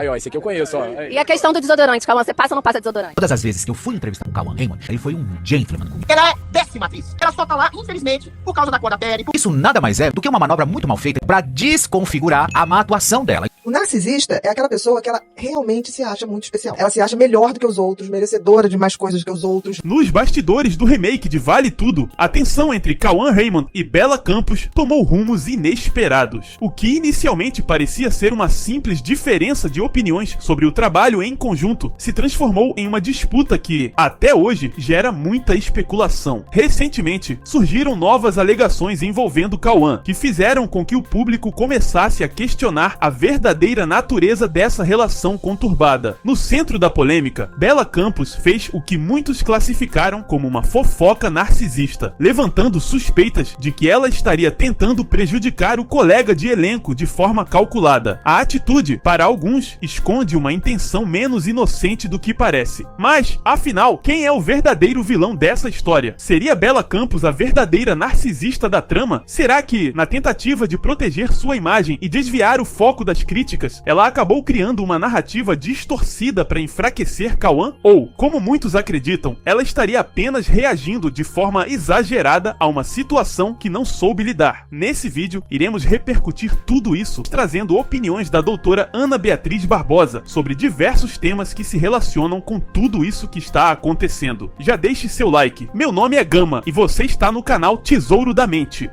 Aí, ó, esse aqui eu conheço, ó. E a questão do desodorante, Cauã, você passa ou não passa desodorante? Todas as vezes que eu fui entrevistar o Cauã Raymond, ele foi um gentleman comigo. Ela é péssima atriz. Ela só tá lá, infelizmente, por causa da cor da pele. Isso nada mais é do que uma manobra muito mal feita pra desconfigurar a má atuação dela. O narcisista é aquela pessoa que ela realmente se acha muito especial. Ela se acha melhor do que os outros, merecedora de mais coisas que os outros. Nos bastidores do remake de Vale Tudo, a tensão entre Cauã Raymond e Bella Campos tomou rumos inesperados. O que inicialmente parecia ser uma simples diferença de opiniões sobre o trabalho em conjunto se transformou em uma disputa que, até hoje, gera muita especulação. Recentemente, surgiram novas alegações envolvendo Cauã, que fizeram com que o público começasse a questionar a verdadeira natureza dessa relação conturbada. No centro da polêmica, Bella Campos fez o que muitos classificaram como uma fofoca narcisista, levantando suspeitas de que ela estaria tentando prejudicar o colega de elenco de forma calculada. A atitude, para alguns, esconde uma intenção menos inocente do que parece. Mas, afinal, quem é o verdadeiro vilão dessa história? Seria Bella Campos a verdadeira narcisista da trama? Será que, na tentativa de proteger sua imagem e desviar o foco das críticas, ela acabou criando uma narrativa distorcida para enfraquecer Cauã? Ou, como muitos acreditam, ela estaria apenas reagindo de forma exagerada a uma situação que não soube lidar? Nesse vídeo, iremos repercutir tudo isso, trazendo opiniões da doutora Ana Beatriz Barbosa sobre diversos temas que se relacionam com tudo isso que está acontecendo. Já deixe seu like. Meu nome é Gama e você está no canal Tesouro da Mente.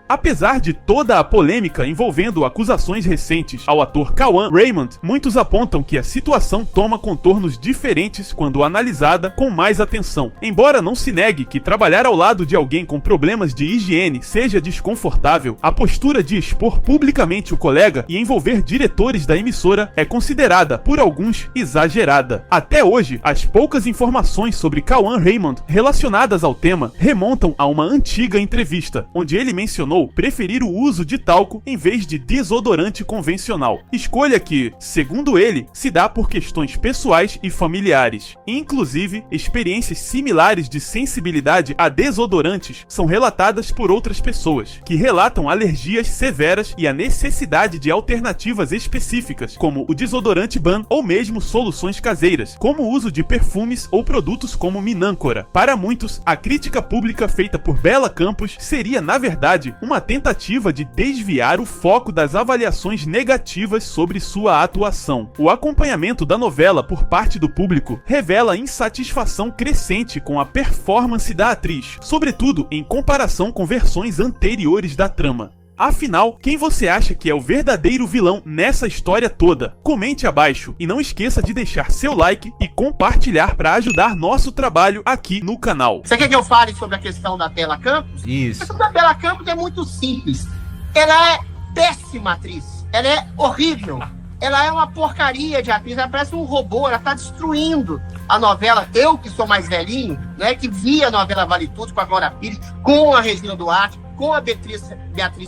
Apesar de toda a polêmica envolvendo acusações recentes ao ator Cauã Raymond, muitos apontam que a situação toma contornos diferentes quando analisada com mais atenção. Embora não se negue que trabalhar ao lado de alguém com problemas de higiene seja desconfortável, a postura de expor publicamente o colega e envolver diretores da emissora é considerada, por alguns, exagerada. Até hoje, as poucas informações sobre Cauã Raymond relacionadas ao tema remontam a uma antiga entrevista, onde ele mencionou preferir o uso de talco em vez de desodorante convencional. Escolha que, segundo ele, se dá por questões pessoais e familiares. Inclusive, experiências similares de sensibilidade a desodorantes são relatadas por outras pessoas, que relatam alergias severas e a necessidade de alternativas específicas, como o desodorante Ban ou mesmo soluções caseiras, como o uso de perfumes ou produtos como Minâncora. Para muitos, a crítica pública feita por Bella Campos seria, na verdade, uma tentativa de desviar o foco das avaliações negativas sobre sua atuação. O acompanhamento da novela por parte do público revela insatisfação crescente com a performance da atriz, sobretudo em comparação com versões anteriores da trama. Afinal, quem você acha que é o verdadeiro vilão nessa história toda? Comente abaixo e não esqueça de deixar seu like e compartilhar para ajudar nosso trabalho aqui no canal. Você quer que eu fale sobre a questão da Bella Campos? Isso. A questão da Bella Campos é muito simples. Ela é péssima atriz. Ela é horrível. Ela é uma porcaria de atriz. Ela parece um robô. Ela tá destruindo a novela. Eu, que sou mais velhinho, né, que vi a novela Vale Tudo com a Glória Pires, com a Regina Duarte, com a Beatriz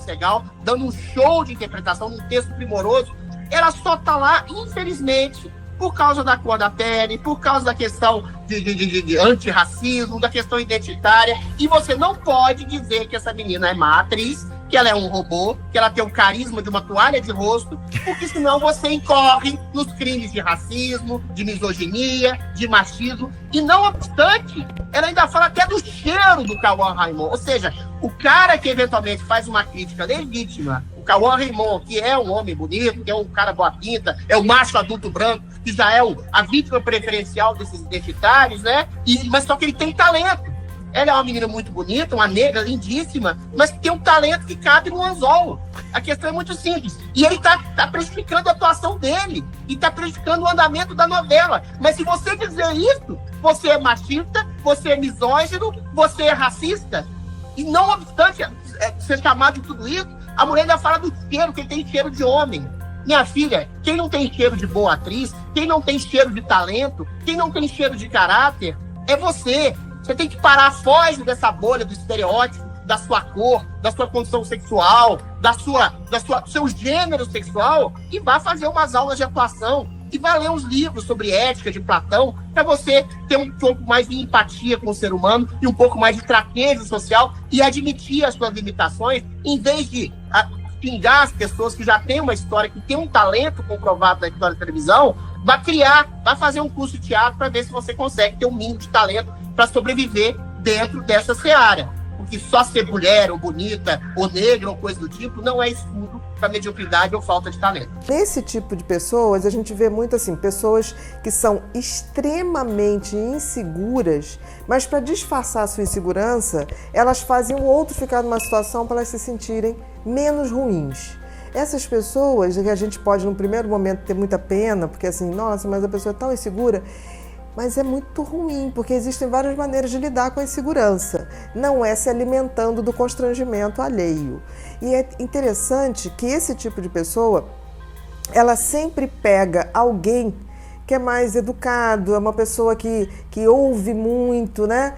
Segal, dando um show de interpretação, num texto primoroso. Ela só tá lá, infelizmente, por causa da cor da pele, por causa da questão de antirracismo, da questão identitária. E você não pode dizer que essa menina é má atriz, que ela é um robô, que ela tem o carisma de uma toalha de rosto, porque senão você incorre nos crimes de racismo, de misoginia, de machismo. E não obstante, ela ainda fala até do cheiro do Cauã Raymond. Ou seja, o cara que eventualmente faz uma crítica legítima, o Cauã Raymond, que é um homem bonito, que é um cara boa pinta, é o macho adulto branco, que já é a vítima preferencial desses identitários, né? Mas só que ele tem talento. Ela é uma menina muito bonita, uma negra lindíssima, mas que tem um talento que cabe no anzol. A questão é muito simples. E ele tá prejudicando a atuação dele. E tá prejudicando o andamento da novela. Mas se você dizer isso, você é machista, você é misógino, você é racista. E não obstante ser chamado de tudo isso, a mulher ainda fala do cheiro, que ele tem cheiro de homem. Minha filha, quem não tem cheiro de boa atriz, quem não tem cheiro de talento, quem não tem cheiro de caráter, é você. Você tem que parar, foge dessa bolha do estereótipo, da sua cor, da sua condição sexual, do seu gênero sexual, e vá fazer umas aulas de atuação, e vá ler uns livros sobre ética de Platão, para você ter um pouco mais de empatia com o ser humano e um pouco mais de traquejo social e admitir as suas limitações, em vez de pingar as pessoas que já têm uma história, que têm um talento comprovado na história da televisão, vai fazer um curso de teatro para ver se você consegue ter um mínimo de talento para sobreviver dentro dessa seara. Porque só ser mulher, ou bonita, ou negra, ou coisa do tipo, não é escudo para mediocridade ou falta de talento. Nesse tipo de pessoas, a gente vê muito assim, pessoas que são extremamente inseguras, mas para disfarçar a sua insegurança, elas fazem o outro ficar numa situação para elas se sentirem menos ruins. Essas pessoas, que a gente pode, no primeiro momento, ter muita pena, porque assim, nossa, mas a pessoa é tão insegura, mas é muito ruim, porque existem várias maneiras de lidar com a insegurança. Não é se alimentando do constrangimento alheio. E é interessante que esse tipo de pessoa, ela sempre pega alguém que é mais educado, é uma pessoa que ouve muito, né?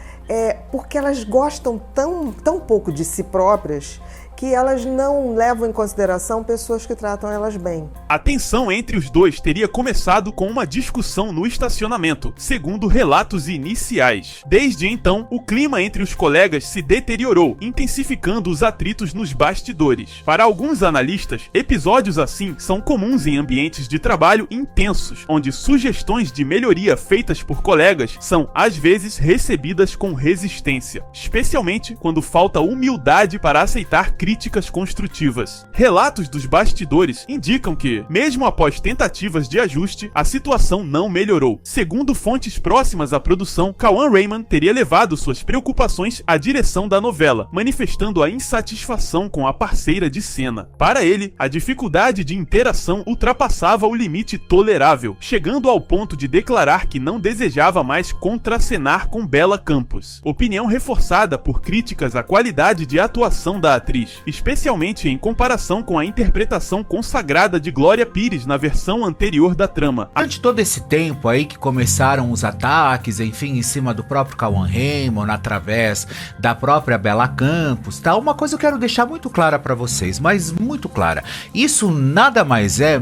Porque elas gostam tão pouco de si próprias que elas não levam em consideração pessoas que tratam elas bem. A tensão entre os dois teria começado com uma discussão no estacionamento, segundo relatos iniciais. Desde então, o clima entre os colegas se deteriorou, intensificando os atritos nos bastidores. Para alguns analistas, episódios assim são comuns em ambientes de trabalho intensos, onde sugestões de melhoria feitas por colegas são, às vezes, recebidas com resistência, especialmente quando falta humildade para aceitar críticas construtivas. Relatos dos bastidores indicam que, mesmo após tentativas de ajuste, a situação não melhorou. Segundo fontes próximas à produção, Cauã Raymond teria levado suas preocupações à direção da novela, manifestando a insatisfação com a parceira de cena. Para ele, a dificuldade de interação ultrapassava o limite tolerável, chegando ao ponto de declarar que não desejava mais contracenar com Bela Campos. Opinião reforçada por críticas à qualidade de atuação da atriz, especialmente em comparação com a interpretação consagrada de Glória Pires na versão anterior da trama. Durante todo esse tempo aí que começaram os ataques, enfim, em cima do próprio Cauã Raymond, através da própria Bela Campos, tá? Uma coisa eu quero deixar muito clara pra vocês, mas muito clara. Isso nada mais é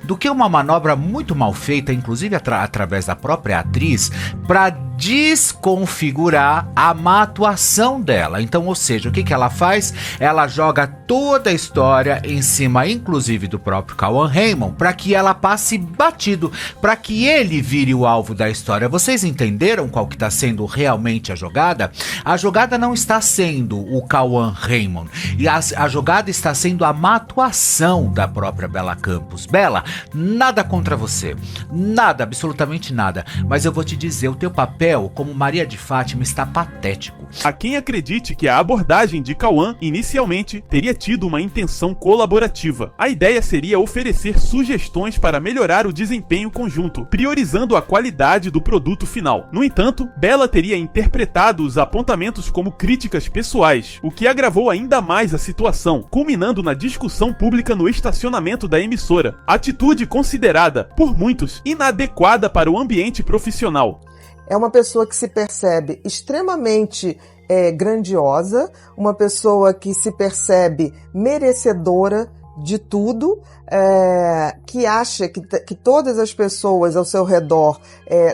do que uma manobra muito mal feita, inclusive através da própria atriz, pra desconfigurar a má atuação dela. Então, ou seja, o que ela faz? Ela joga toda a história em cima, inclusive do próprio Cauã Raymond, para que ela passe batido, para que ele vire o alvo da história. Vocês entenderam qual que está sendo realmente a jogada? A jogada não está sendo o Cauã Raymond, e a jogada está sendo a má atuação da própria Bela Campos. Bela, nada contra você, nada, absolutamente nada, mas eu vou te dizer, o teu papel como Maria de Fátima está patético. Há quem acredite que a abordagem de Cauã inicialmente teria tido uma intenção colaborativa. A ideia seria oferecer sugestões para melhorar o desempenho conjunto, priorizando a qualidade do produto final. No entanto, Bela teria interpretado os apontamentos como críticas pessoais, o que agravou ainda mais a situação, culminando na discussão pública no estacionamento da emissora. Atitude considerada, por muitos, inadequada para o ambiente profissional. É uma pessoa que se percebe extremamente grandiosa, uma pessoa que se percebe merecedora de tudo, que acha que todas as pessoas ao seu redor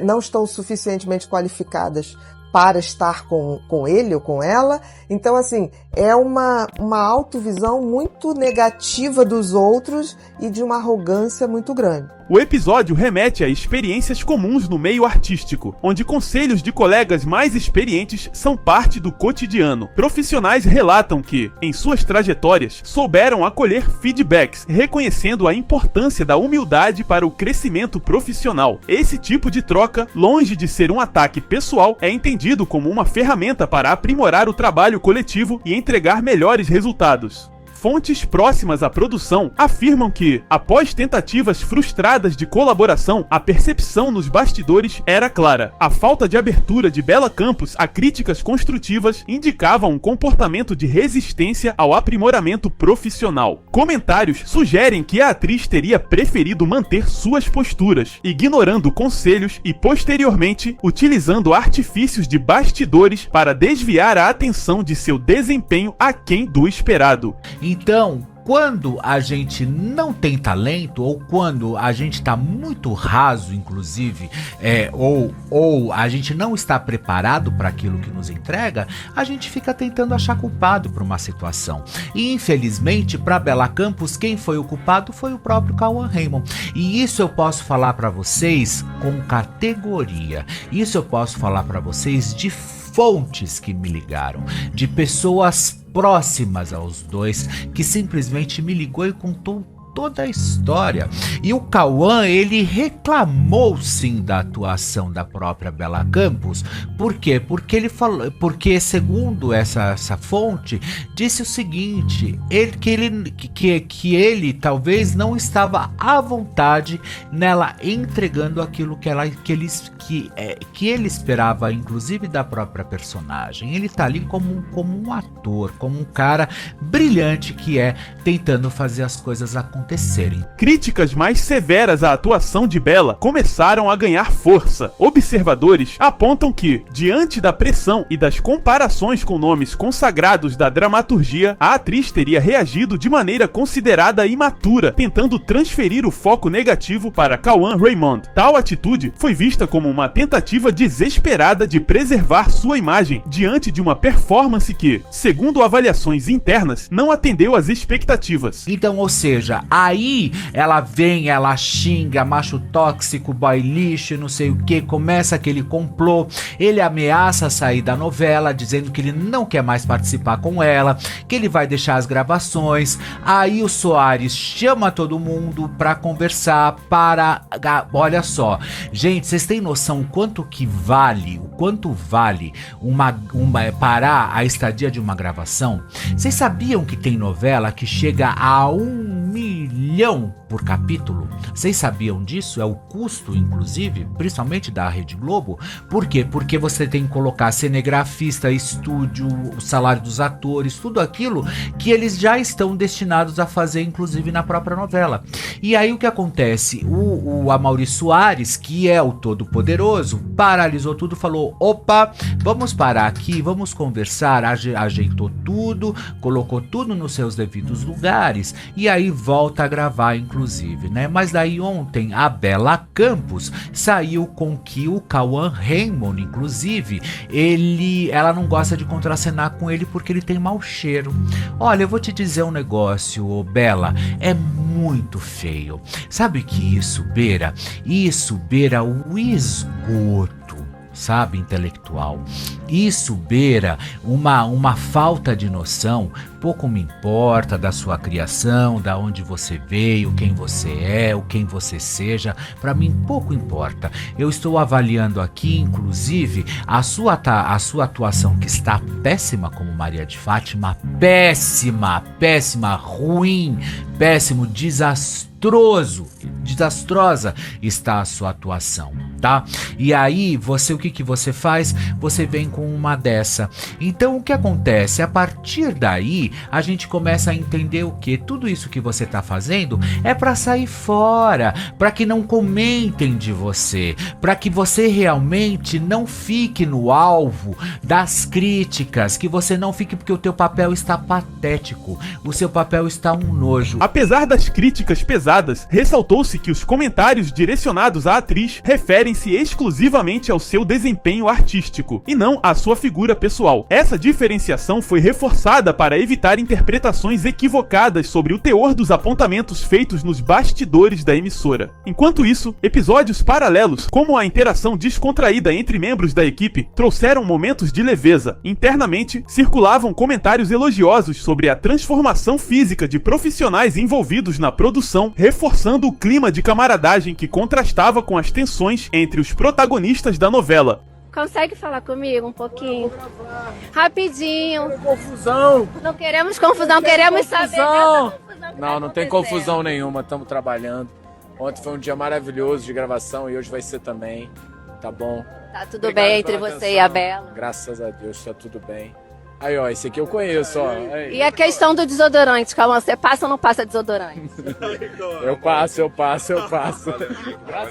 não estão suficientemente qualificadas para estar com ele ou com ela. Então, assim, é uma autovisão muito negativa dos outros e de uma arrogância muito grande. O episódio remete a experiências comuns no meio artístico, onde conselhos de colegas mais experientes são parte do cotidiano. Profissionais relatam que, em suas trajetórias, souberam acolher feedbacks, reconhecendo a importância da humildade para o crescimento profissional. Esse tipo de troca, longe de ser um ataque pessoal, é entendido como uma ferramenta para aprimorar o trabalho coletivo e entregar melhores resultados. Fontes próximas à produção afirmam que, após tentativas frustradas de colaboração, a percepção nos bastidores era clara. A falta de abertura de Bela Campos a críticas construtivas indicava um comportamento de resistência ao aprimoramento profissional. Comentários sugerem que a atriz teria preferido manter suas posturas, ignorando conselhos e, posteriormente, utilizando artifícios de bastidores para desviar a atenção de seu desempenho aquém do esperado. Então, quando a gente não tem talento, ou quando a gente tá muito raso, inclusive, ou a gente não está preparado para aquilo que nos entrega, a gente fica tentando achar culpado por uma situação. E infelizmente, para Bela Campos, quem foi o culpado foi o próprio Cauã Raymond. E isso eu posso falar para vocês com categoria. Isso eu posso falar para vocês de fontes que me ligaram, de pessoas próximas aos dois, que simplesmente me ligou e contou toda a história. E o Cauã, ele reclamou sim da atuação da própria Bela Campos. Por quê? Porque ele falou, porque segundo essa fonte, disse o seguinte, que ele talvez não estava à vontade nela entregando aquilo que ele esperava, inclusive da própria personagem. Ele tá ali como um ator, como um cara brilhante que tentando fazer as coisas acontecerem. Críticas mais severas à atuação de Bela começaram a ganhar força. Observadores apontam que, diante da pressão e das comparações com nomes consagrados da dramaturgia, a atriz teria reagido de maneira considerada imatura, tentando transferir o foco negativo para Cauã Raymond. Tal atitude foi vista como uma tentativa desesperada de preservar sua imagem diante de uma performance que, segundo avaliações internas, não atendeu às expectativas. Então, ou seja, aí ela vem, ela xinga, macho tóxico, boy lixo, não sei o que, começa aquele complô, ele ameaça sair da novela, dizendo que ele não quer mais participar com ela, que ele vai deixar as gravações. Aí o Soares chama todo mundo pra conversar, olha só, gente, vocês têm noção o quanto vale parar a estadia de uma gravação? Vocês sabiam que tem novela que chega a 1 milhão por capítulo? Vocês sabiam disso? É o custo, inclusive, principalmente da Rede Globo. Por quê? Porque você tem que colocar cinegrafista, estúdio, o salário dos atores, tudo aquilo que eles já estão destinados a fazer, inclusive na própria novela. E aí o que acontece? O Amaury Soares, que é o todo-poderoso, paralisou tudo, falou, opa, vamos parar aqui, vamos conversar, ajeitou tudo, colocou tudo nos seus devidos lugares, e aí volta a gravar, inclusive, né? Mas daí ontem a Bela Campos saiu com que o Cauã Raymond, inclusive, ela não gosta de contracenar com ele porque ele tem mau cheiro. Olha, eu vou te dizer um negócio, Bela, é muito feio. Sabe que isso beira o esgoto, sabe, intelectual. Isso beira uma falta de noção. Pouco me importa da sua criação, da onde você veio, quem você é, o quem você seja, pra mim pouco importa. Eu estou avaliando aqui, inclusive, a sua atuação, que está péssima como Maria de Fátima, péssima, ruim, péssimo, desastrosa está a sua atuação, tá? E aí, o que você faz? Você vem com uma dessa. Então, o que acontece? A partir daí, a gente começa a entender o que? Tudo isso que você tá fazendo é pra sair fora, pra que não comentem de você, pra que você realmente não fique no alvo das críticas, que você não fique, porque o teu papel está patético, o seu papel está um nojo. Apesar das críticas pesadas, ressaltou-se que os comentários direcionados à atriz referem-se exclusivamente ao seu desempenho artístico e não à sua figura pessoal. Essa diferenciação foi reforçada para evitar interpretações equivocadas sobre o teor dos apontamentos feitos nos bastidores da emissora. Enquanto isso, episódios paralelos, como a interação descontraída entre membros da equipe, trouxeram momentos de leveza. Internamente, circulavam comentários elogiosos sobre a transformação física de profissionais envolvidos na produção, reforçando o clima de camaradagem que contrastava com as tensões entre os protagonistas da novela. Consegue falar comigo um pouquinho? Rapidinho. Confusão. Não queremos confusão, queremos saber dessa confusão. Não tem confusão nenhuma, estamos trabalhando. Ontem foi um dia maravilhoso de gravação e hoje vai ser também, tá bom? Tá tudo bem entre você e a Bela? Graças a Deus, tá tudo bem. Aí, ó, esse aqui eu conheço, ó. Aí. E a questão do desodorante, Cauã, você passa ou não passa desodorante? Eu passo.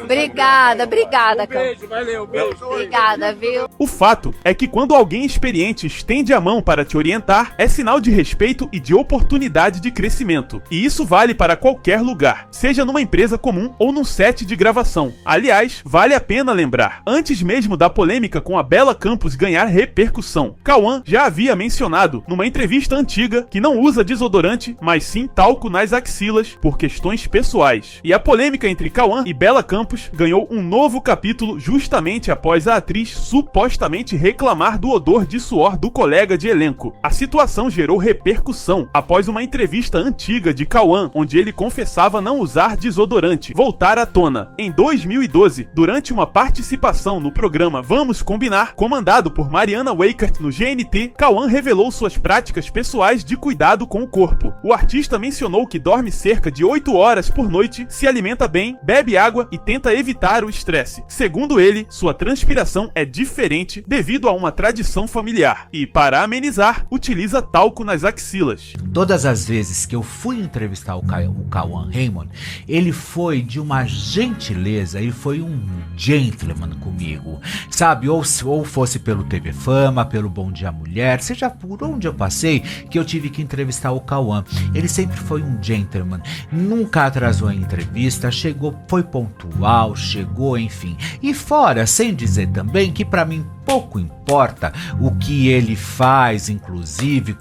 Obrigada, Cauã. Beijo, valeu, beijo. Obrigada, viu? O fato é que quando alguém experiente estende a mão para te orientar, é sinal de respeito e de oportunidade de crescimento. E isso vale para qualquer lugar, seja numa empresa comum ou num set de gravação. Aliás, vale a pena lembrar, antes mesmo da polêmica com a Bela Campos ganhar repercussão, Cauã já havia mencionado numa entrevista antiga que não usa desodorante, mas sim talco nas axilas por questões pessoais. E a polêmica entre Cauã e Bela Campos ganhou um novo capítulo justamente após a atriz supostamente reclamar do odor de suor do colega de elenco. A situação gerou repercussão após uma entrevista antiga de Cauã, onde ele confessava não usar desodorante, voltar à tona. Em 2012, durante uma participação no programa Vamos Combinar, comandado por Mariana Weikert no GNT, Cauã revelou suas práticas pessoais de cuidado com o corpo. O artista mencionou que dorme cerca de 8 horas por noite, se alimenta bem, bebe água e tenta evitar o estresse. Segundo ele, sua transpiração é diferente devido a uma tradição familiar e, para amenizar, utiliza talco nas axilas. Todas as vezes que eu fui entrevistar o Cauã Raymond, ele foi de uma gentileza, ele foi um gentleman comigo, sabe? Ou fosse pelo TV Fama, pelo Bom Dia Mulher, seja por onde eu passei, que eu tive que entrevistar o Cauã. Ele sempre foi um gentleman, nunca atrasou a entrevista, chegou, foi pontual, chegou, enfim. E fora, sem dizer também que pra mim pouco importa o que ele faz, inclusive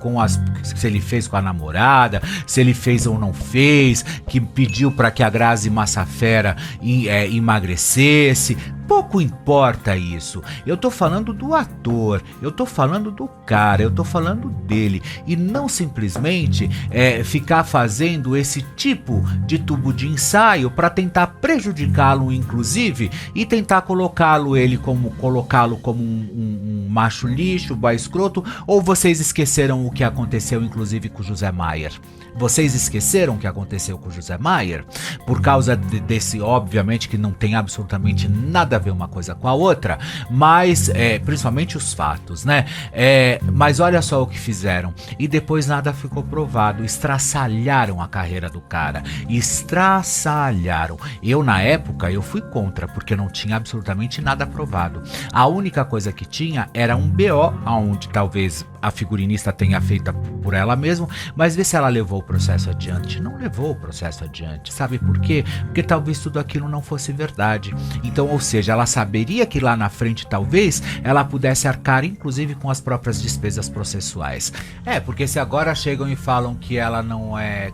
se ele fez com a namorada, se ele fez ou não fez, que pediu para que a Grazi Massafera emagrecesse. Pouco importa isso. Eu tô falando do ator, eu tô falando do cara, eu tô falando dele. E não simplesmente ficar fazendo esse tipo de tubo de ensaio para tentar prejudicá-lo, inclusive, e tentar colocá-lo como um macho lixo, boy escroto. Ou vocês esqueceram o que aconteceu, inclusive, com o José Maier? Vocês esqueceram o que aconteceu com o José Maier? Por causa desse, obviamente, que não tem absolutamente nada a ver uma coisa com a outra, mas principalmente os fatos, né? Mas olha só o que fizeram. E depois nada ficou provado. Estraçalharam a carreira do cara. Estraçalharam. Eu, na época, eu fui contra, porque não tinha absolutamente nada provado. A única coisa que tinha era um BO, onde talvez a figurinista tenha feito por ela mesma, mas vê se ela levou o processo adiante. Não levou o processo adiante. Sabe por quê? Porque talvez tudo aquilo não fosse verdade. Então, ou seja, ela saberia que lá na frente, talvez, ela pudesse arcar, inclusive, com as próprias despesas processuais. Porque se agora chegam e falam que ela não é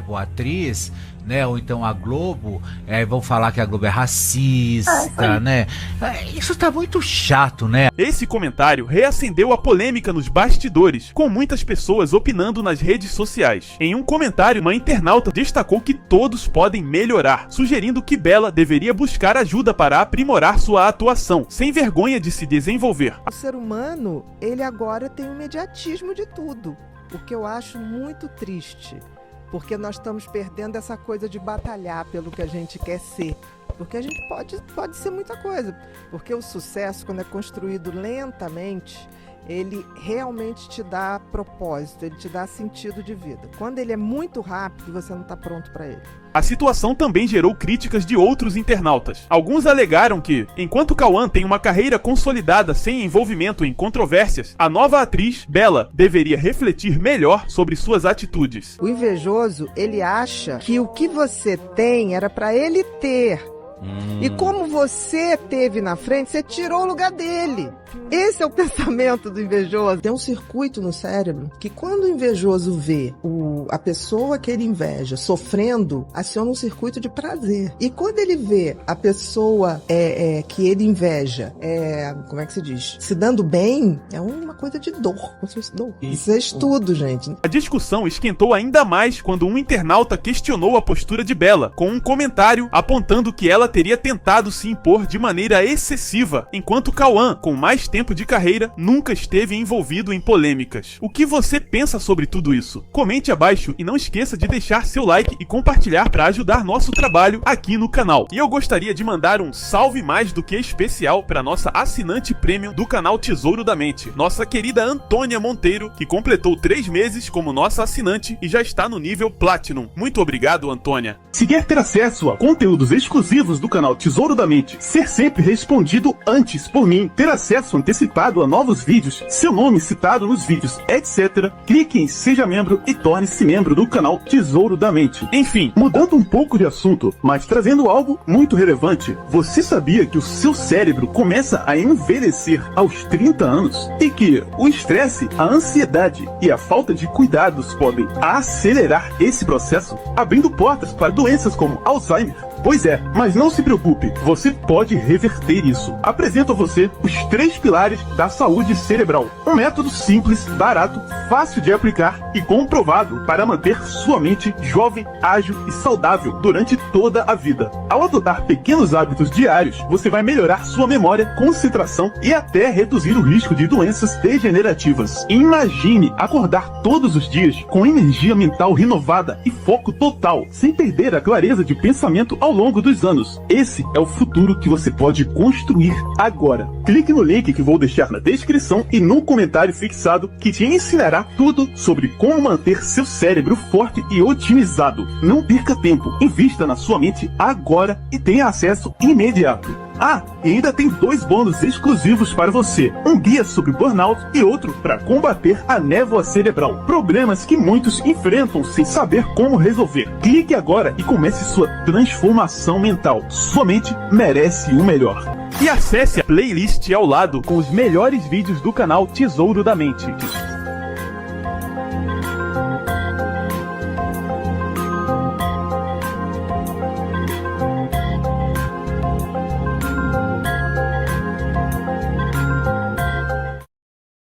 boa atriz, né? Ou então a Globo, vão falar que a Globo é racista, né? Isso tá muito chato, né? Esse comentário reacendeu a polêmica nos bastidores, com muitas pessoas opinando nas redes sociais. Em um comentário, uma internauta destacou que todos podem melhorar, sugerindo que Bela deveria buscar ajuda para aprimorar sua atuação, sem vergonha de se desenvolver. O ser humano, ele agora tem o imediatismo de tudo, o que eu acho muito triste. Porque nós estamos perdendo essa coisa de batalhar pelo que a gente quer ser. Porque a gente pode ser muita coisa. Porque o sucesso, quando é construído lentamente, ele realmente te dá propósito, ele te dá sentido de vida. Quando ele é muito rápido, você não está pronto para ele. A situação também gerou críticas de outros internautas. Alguns alegaram que, enquanto Cauã tem uma carreira consolidada sem envolvimento em controvérsias, a nova atriz, Bela, deveria refletir melhor sobre suas atitudes. O invejoso, ele acha que o que você tem era para ele ter. E como você teve na frente, você tirou o lugar dele. Esse é o pensamento do invejoso. Tem um circuito no cérebro que quando o invejoso vê a pessoa que ele inveja sofrendo, aciona um circuito de prazer. E quando ele vê a pessoa que ele inveja, como é que se diz? Se dando bem, é uma coisa de dor. Isso é estudo, gente. A discussão esquentou ainda mais quando um internauta questionou a postura de Bela, com um comentário apontando que ela ela teria tentado se impor de maneira excessiva, enquanto Cauã, com mais tempo de carreira, nunca esteve envolvido em polêmicas. O que você pensa sobre tudo isso? Comente abaixo e não esqueça de deixar seu like e compartilhar para ajudar nosso trabalho aqui no canal. E eu gostaria de mandar um salve mais do que especial para nossa assinante premium do canal Tesouro da Mente, nossa querida Antônia Monteiro, que completou 3 meses como nossa assinante e já está no nível Platinum. Muito obrigado, Antônia. Se quer ter acesso a conteúdos exclusivos do canal Tesouro da Mente, ser sempre respondido antes por mim, ter acesso antecipado a novos vídeos, seu nome citado nos vídeos, etc., clique em Seja Membro e torne-se membro do canal Tesouro da Mente. Enfim, mudando um pouco de assunto, mas trazendo algo muito relevante, você sabia que o seu cérebro começa a envelhecer aos 30 anos? E que o estresse, a ansiedade e a falta de cuidados podem acelerar esse processo, abrindo portas para doenças como Alzheimer? Pois é, mas não se preocupe, você pode reverter isso. Apresento a você os 3 pilares da saúde cerebral. Um método simples, barato, fácil de aplicar e comprovado para manter sua mente jovem, ágil e saudável durante toda a vida. Ao adotar pequenos hábitos diários, você vai melhorar sua memória, concentração e até reduzir o risco de doenças degenerativas. Imagine acordar todos os dias com energia mental renovada e foco total, sem perder a clareza de pensamento ao longo dos anos. Esse é o futuro que você pode construir agora. Clique no link que vou deixar na descrição e no comentário fixado, que te ensinará tudo sobre como manter seu cérebro forte e otimizado. Não perca tempo, invista na sua mente agora e tenha acesso imediato. Ah, e ainda tem 2 bônus exclusivos para você. Um guia sobre burnout e outro para combater a névoa cerebral. Problemas que muitos enfrentam sem saber como resolver. Clique agora e comece sua transformação mental. Sua mente merece o melhor. E acesse a playlist ao lado com os melhores vídeos do canal Tesouro da Mente.